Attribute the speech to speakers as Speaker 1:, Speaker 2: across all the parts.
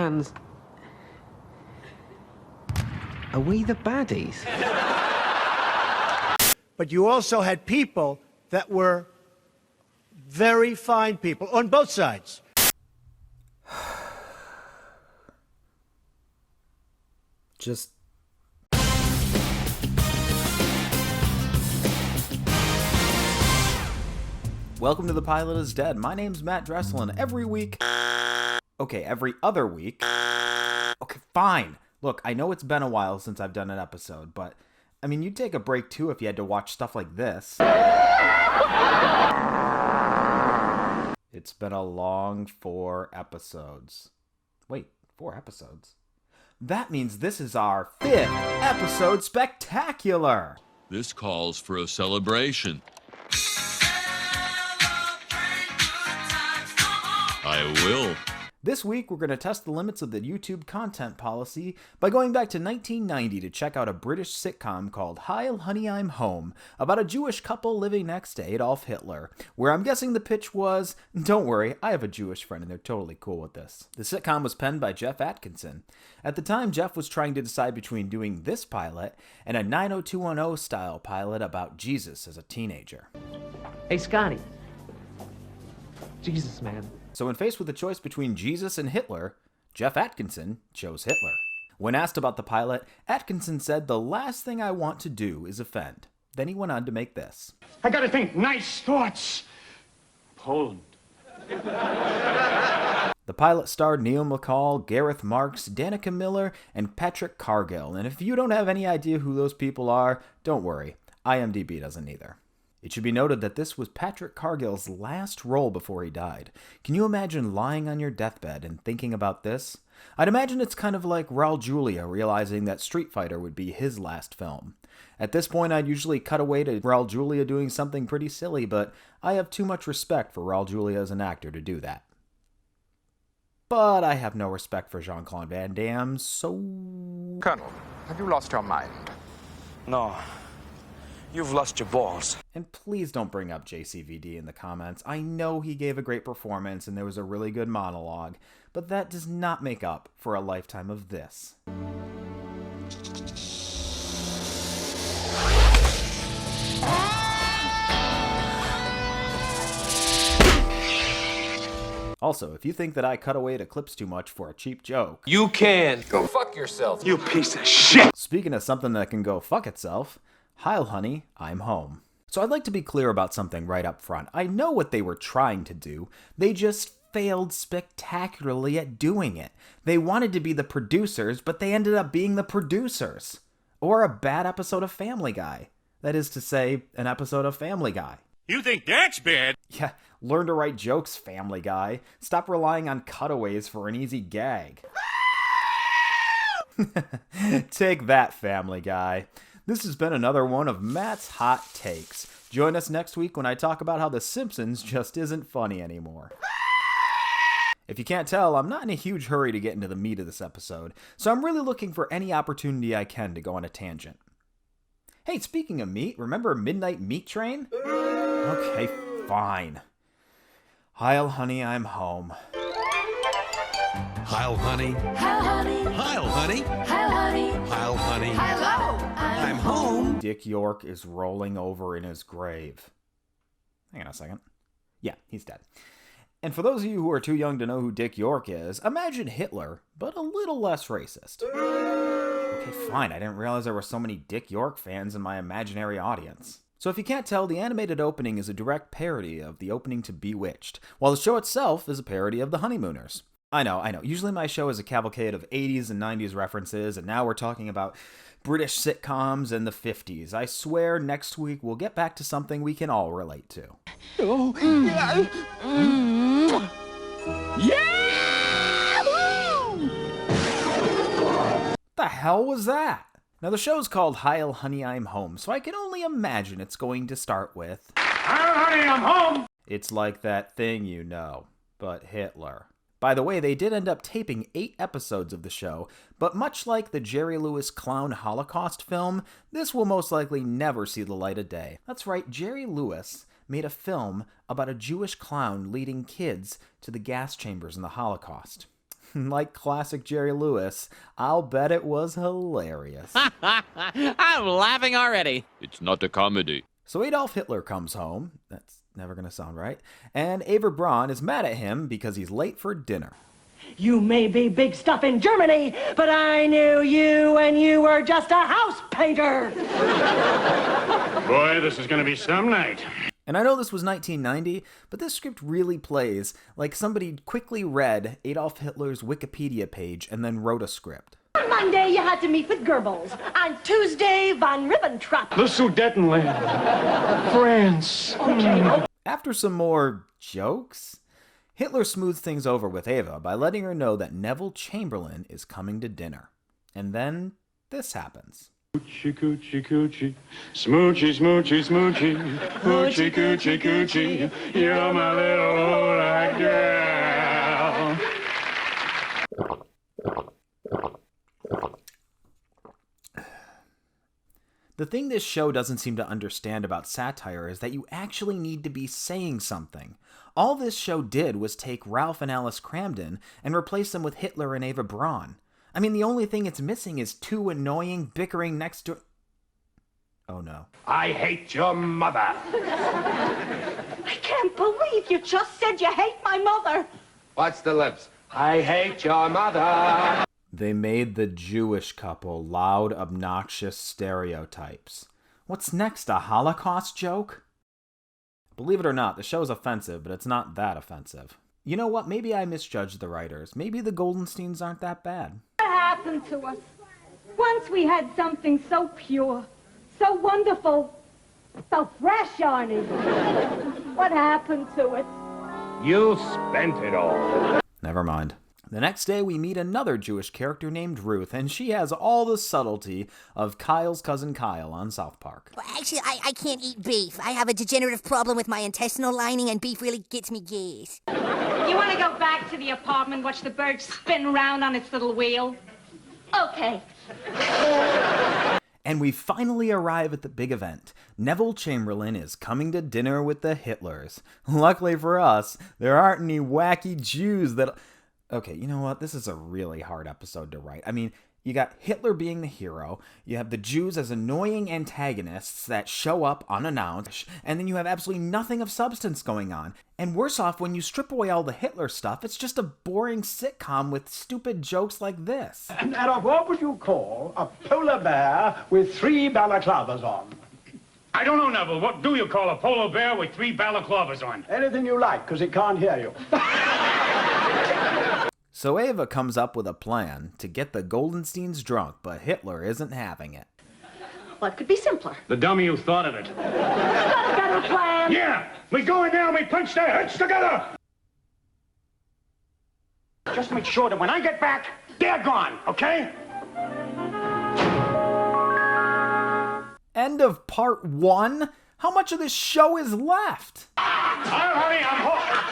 Speaker 1: hands. Are we the baddies?
Speaker 2: But you also had people that were very fine people on both sides.
Speaker 3: Just... Welcome to The Pilot is Dead. My name's Matt Dressel, and every week... Okay, every other week... Okay, fine. Look, I know it's been a while since I've done an episode, but... I mean, you'd take a break too if you had to watch stuff like this. It's been a long 4 episodes. Wait, 4 episodes? That means this is our 5th episode spectacular!
Speaker 4: This calls for a celebration. I will.
Speaker 3: This week, we're going to test the limits of the YouTube content policy by going back to 1990 to check out a British sitcom called Heil Honey, I'm Home, about a Jewish couple living next to Adolf Hitler, where I'm guessing the pitch was, don't worry, I have a Jewish friend and they're totally cool with this. The sitcom was penned by Jeff Atkinson. At the time, Jeff was trying to decide between doing this pilot and a 90210 style pilot about Jesus as a teenager.
Speaker 1: Hey, Scotty. Jesus, man.
Speaker 3: So when faced with a choice between Jesus and Hitler, Jeff Atkinson chose Hitler. When asked about the pilot, Atkinson said, "The last thing I want to do is offend." Then he went on to make this.
Speaker 5: I gotta think nice thoughts. Poland.
Speaker 3: The pilot starred Neil McCall, Gareth Marks, Danica Miller, and Patrick Cargill. And if you don't have any idea who those people are, don't worry. IMDb doesn't either. It should be noted that this was Patrick Cargill's last role before he died. Can you imagine lying on your deathbed and thinking about this? I'd imagine it's kind of like Raul Julia realizing that Street Fighter would be his last film. At this point, I'd usually cut away to Raul Julia doing something pretty silly, but I have too much respect for Raul Julia as an actor to do that. But I have no respect for Jean-Claude Van Damme, so...
Speaker 6: Colonel, have you lost your mind?
Speaker 7: No. You've lost your balls.
Speaker 3: And please don't bring up JCVD in the comments. I know he gave a great performance and there was a really good monologue, but that does not make up for a lifetime of this. Also, if you think that I cut away to clips too much for a cheap joke...
Speaker 7: You can.
Speaker 6: Go fuck yourself.
Speaker 7: You piece of shit.
Speaker 3: Speaking of something that can go fuck itself... Heil Honey, I'm Home. So I'd like to be clear about something right up front. I know what they were trying to do. They just failed spectacularly at doing it. They wanted to be the producers, but they ended up being the producers. Or a bad episode of Family Guy. That is to say, an episode of Family Guy.
Speaker 5: You think that's bad?
Speaker 3: Yeah, learn to write jokes, Family Guy. Stop relying on cutaways for an easy gag. Take that, Family Guy. This has been another one of Matt's Hot Takes. Join us next week when I talk about how The Simpsons just isn't funny anymore. If you can't tell, I'm not in a huge hurry to get into the meat of this episode, so I'm really looking for any opportunity I can to go on a tangent. Hey, speaking of meat, remember Midnight Meat Train? Okay, fine. Heil Honey, I'm Home.
Speaker 8: Heil Honey.
Speaker 9: Heil Honey.
Speaker 8: Heil Honey.
Speaker 9: Heil Honey.
Speaker 8: Heil Honey.
Speaker 9: Hello.
Speaker 8: I'm home.
Speaker 3: Dick York is rolling over in his grave. Hang on a second. Yeah, he's dead. And for those of you who are too young to know who Dick York is, imagine Hitler, but a little less racist. Okay, fine. I didn't realize there were so many Dick York fans in my imaginary audience. So if you can't tell, the animated opening is a direct parody of the opening to Bewitched, while the show itself is a parody of The Honeymooners. I know. Usually my show is a cavalcade of 80s and 90s references, and now we're talking about British sitcoms and the 50s. I swear next week we'll get back to something we can all relate to.
Speaker 5: Oh.
Speaker 3: Yeah! The hell was that? Now the show's called Heil Honey, I'm Home, so I can only imagine it's going to start with...
Speaker 5: Heil Honey, I'm home!
Speaker 3: It's like that thing you know, but Hitler. By the way, they did end up taping 8 episodes of the show, but much like the Jerry Lewis Clown Holocaust film, this will most likely never see the light of day. That's right, Jerry Lewis made a film about a Jewish clown leading kids to the gas chambers in the Holocaust. Like classic Jerry Lewis, I'll bet it was hilarious.
Speaker 9: I'm laughing already.
Speaker 4: It's not a comedy.
Speaker 3: So Adolf Hitler comes home, that's never gonna sound right, and Eva Braun is mad at him because he's late for dinner.
Speaker 10: You may be big stuff in Germany, but I knew you and you were just a house painter.
Speaker 5: Boy, this is going to be some night.
Speaker 3: And I know this was 1990, but this script really plays like somebody quickly read Adolf Hitler's Wikipedia page and then wrote a script.
Speaker 10: On Monday, you had to meet with Goebbels. On Tuesday, von Ribbentrop.
Speaker 5: The Sudetenland. France.
Speaker 10: Okay.
Speaker 3: After some more jokes, Hitler smooths things over with Eva by letting her know that Neville Chamberlain is coming to dinner. And then this happens.
Speaker 5: Coochie, coochie, coochie. Smoochy, smoochy, smoochy. Coochie, coochie, coochie. You're my little black girl.
Speaker 3: The thing this show doesn't seem to understand about satire is that you actually need to be saying something. All this show did was take Ralph and Alice Cramden and replace them with Hitler and Eva Braun. I mean, the only thing it's missing is two annoying bickering next to... Oh no.
Speaker 5: I hate your mother.
Speaker 10: I can't believe you just said you hate my mother.
Speaker 6: Watch the lips. I hate your mother.
Speaker 3: They made the Jewish couple loud, obnoxious stereotypes. What's next, a Holocaust joke? Believe it or not, the show's offensive, but it's not that offensive. You know what? Maybe I misjudged the writers. Maybe the Goldensteins aren't that bad.
Speaker 11: What happened to us? Once we had something so pure, so wonderful, so fresh, Arnie. What happened to it?
Speaker 5: You spent it all.
Speaker 3: Never mind. The next day, we meet another Jewish character named Ruth, and she has all the subtlety of Kyle's cousin Kyle on South Park.
Speaker 12: Well, actually, I can't eat beef. I have a degenerative problem with my intestinal lining, and beef really gets me gas.
Speaker 11: You want to go back to the apartment, watch the bird spin around on its little wheel? Okay.
Speaker 3: And we finally arrive at the big event. Neville Chamberlain is coming to dinner with the Hitlers. Luckily for us, there aren't any wacky Jews that... Okay, you know what? This is a really hard episode to write. I mean, you got Hitler being the hero, you have the Jews as annoying antagonists that show up unannounced, and then you have absolutely nothing of substance going on. And worse off, when you strip away all the Hitler stuff, it's just a boring sitcom with stupid jokes like this.
Speaker 13: And Adolph, what would you call a polar bear with 3 balaclavas on?
Speaker 5: I don't know, Neville. What do you call a polar bear with 3 balaclavas on?
Speaker 13: Anything you like, because it can't hear you.
Speaker 3: So Eva comes up with a plan to get the Goldensteins drunk, but Hitler isn't having it.
Speaker 10: What could be simpler?
Speaker 5: The dummy who thought of it.
Speaker 10: You've got a better plan.
Speaker 5: Yeah! We go in there and we punch their heads together! Just make sure that when I get back, they're gone, okay?
Speaker 3: End of part 1? How much of this show is left?
Speaker 5: Heil Honey, I'm hooked!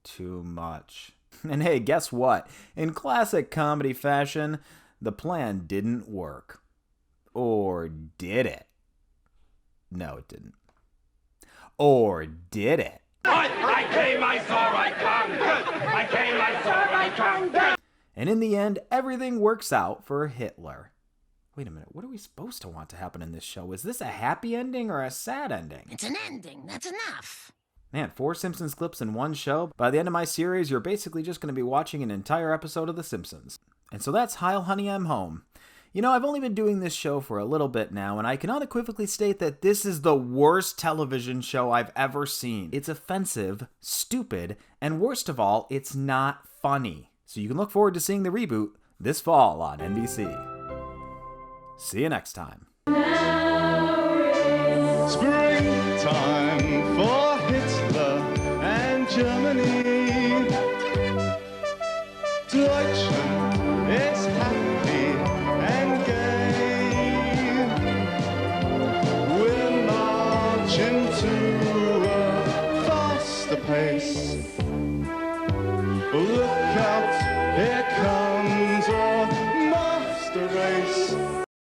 Speaker 3: Too much. And hey, guess what? In classic comedy fashion, the plan didn't work. Or did it? No, it didn't. Or did it?
Speaker 5: I came, I saw, I conquered! I came, I saw, I conquered!
Speaker 3: And in the end, everything works out for Hitler. Wait a minute, what are we supposed to want to happen in this show? Is this a happy ending or a sad ending?
Speaker 12: It's an ending. That's enough.
Speaker 3: Man, 4 Simpsons clips in one show. By the end of my series, you're basically just going to be watching an entire episode of The Simpsons. And so that's Heil Honey, I'm Home. You know, I've only been doing this show for a little bit now, and I can unequivocally state that this is the worst television show I've ever seen. It's offensive, stupid, and worst of all, it's not funny. So you can look forward to seeing the reboot this fall on NBC. See you next time.
Speaker 14: Springtime for Hitler and Germany. Deutschland is happy and gay. We're marching to a faster pace. Look out, here comes a master race.